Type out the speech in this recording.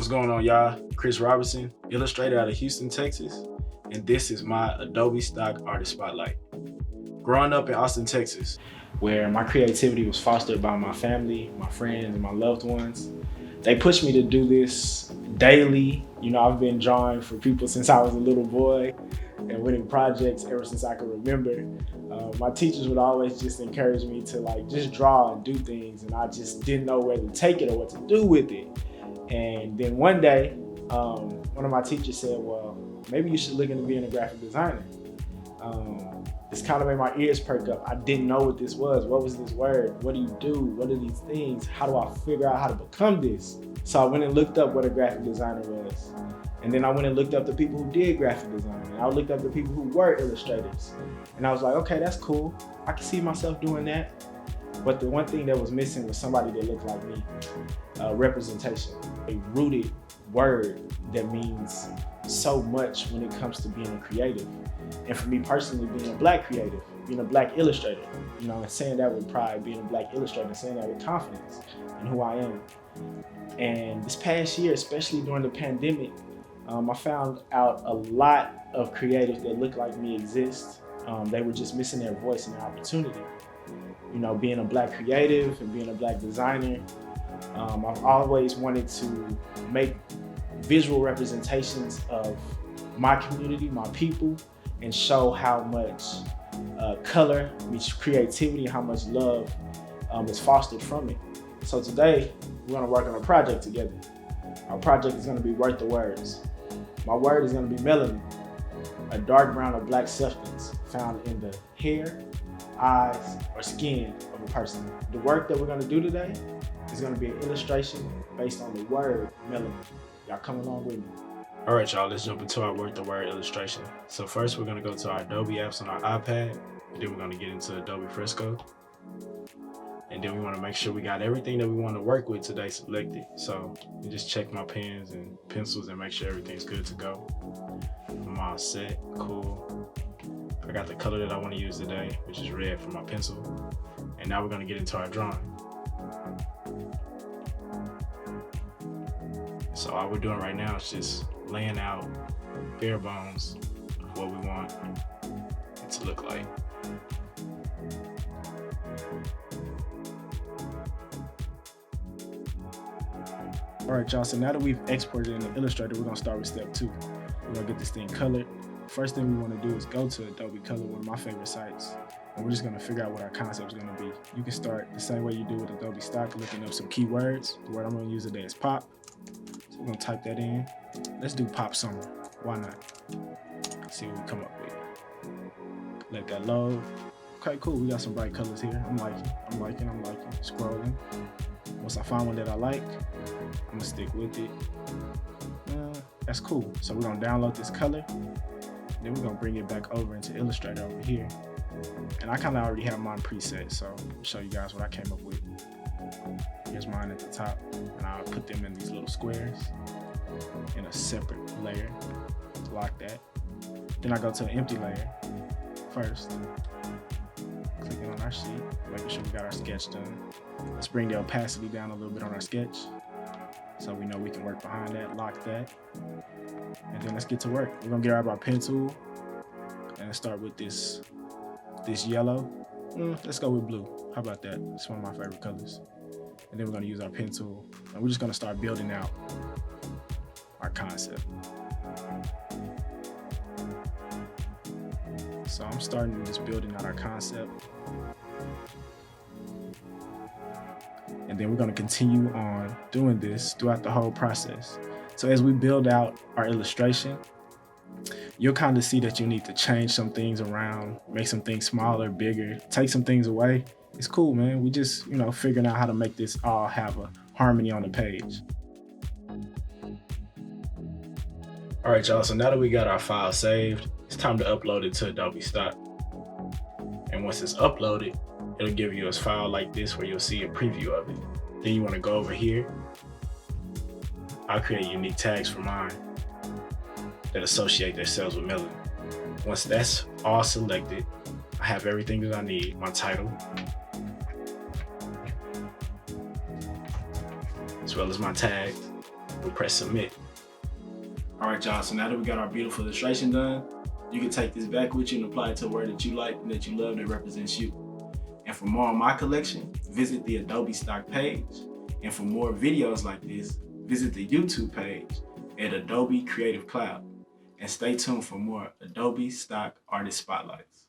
going on, y'all? Chris Robertson, illustrator out of Houston, Texas, and this is my Adobe Stock Artist Spotlight. Growing up in Austin, Texas, where my creativity was fostered by my family, my friends, and my loved ones, they pushed me to do this daily. You know, I've been drawing for people since I was a little boy and winning projects ever since I could remember. My teachers would always just encourage me to just draw and do things, and I just didn't know where to take it or what to do with it. And then one day, one of my teachers said, well, maybe you should look into being a graphic designer. This kind of made my ears perk up. I didn't know what this was. What was this word? What do you do? What are these things? How do I figure out how to become this? So I went and looked up what a graphic designer was. And then I went and looked up the people who did graphic design. And I looked up the people who were illustrators. And I was like, okay, that's cool. I can see myself doing that. But the one thing that was missing was somebody that looked like me. Representation, a rooted word that means so much when it comes to being a creative. And for me personally, being a Black creative, being a Black illustrator, you know, and saying that with pride, being a Black illustrator, saying that with confidence in who I am. And this past year, especially during the pandemic, I found out a lot of creatives that look like me exist. They were just missing their voice and their opportunity. You know, being a Black creative and being a Black designer, I've always wanted to make visual representations of my community, my people, and show how much color meets creativity, how much love is fostered from it. So today, we're gonna work on a project together. Our project is gonna be Worth the Words. My word is gonna be melanin, a dark brown or Black substance found in the hair, eyes, or skin of a person. The work that we're gonna do today is gonna be an illustration based on the word melanin. Y'all come along with me. All right, y'all, let's jump into our Worth the Word illustration. So first, we're gonna go to our Adobe apps on our iPad, and then we're gonna get into Adobe Fresco. And then we wanna make sure we got everything that we wanna work with today selected. So you just check my pens and pencils and make sure everything's good to go. I'm all set, cool. I got the color that I wanna use today, which is red for my pencil. And now we're gonna get into our drawing. So all we're doing right now is just laying out bare bones of what we want it to look like. All right, y'all, so now that we've exported in the Illustrator, we're gonna start with step 2. We're gonna get this thing colored. First thing we wanna do is go to Adobe Color, one of my favorite sites, and we're just gonna figure out what our concept is gonna be. You can start the same way you do with Adobe Stock, looking up some keywords. The word I'm gonna use today is pop. So we're gonna type that in. Let's do pop summer. Why not? See what we come up with. Let that load. Okay, cool. We got some bright colors here. I'm liking. Scrolling. Once I find one that I like, I'm gonna stick with it. That's cool. So we're gonna download this color. Then we're gonna bring it back over into Illustrator over here. And I kind of already have mine preset, so I'll show you guys what I came up with. Here's mine at the top, and I'll put them in these little squares in a separate layer. Lock that. Then I go to an empty layer first. Clicking on our sheet, making sure we got our sketch done. Let's bring the opacity down a little bit on our sketch, so we know we can work behind that, lock that. And then let's get to work. We're gonna grab our pen tool and start with this yellow. Let's go with blue. How about that? It's one of my favorite colors. And then we're gonna use our pen tool, and we're just gonna start building out our concept. So I'm starting just building out our concept. And then we're gonna continue on doing this throughout the whole process. So as we build out our illustration, you'll kind of see that you need to change some things around, make some things smaller, bigger, take some things away. It's cool, man. We just, figuring out how to make this all have a harmony on the page. All right, y'all, so now that we got our file saved, it's time to upload it to Adobe Stock. And once it's uploaded, it'll give you a file like this where you'll see a preview of it. Then you wanna go over here. I'll create unique tags for mine that associate themselves with melanin. Once that's all selected, I have everything that I need, my title, as well as my tags. we'll press submit. All right, y'all, so now that we got our beautiful illustration done, you can take this back with you and apply it to a word that you like and that you love that represents you. And for more on my collection, visit the Adobe Stock page. And for more videos like this, visit the YouTube page at Adobe Creative Cloud. And stay tuned for more Adobe Stock Artist Spotlights.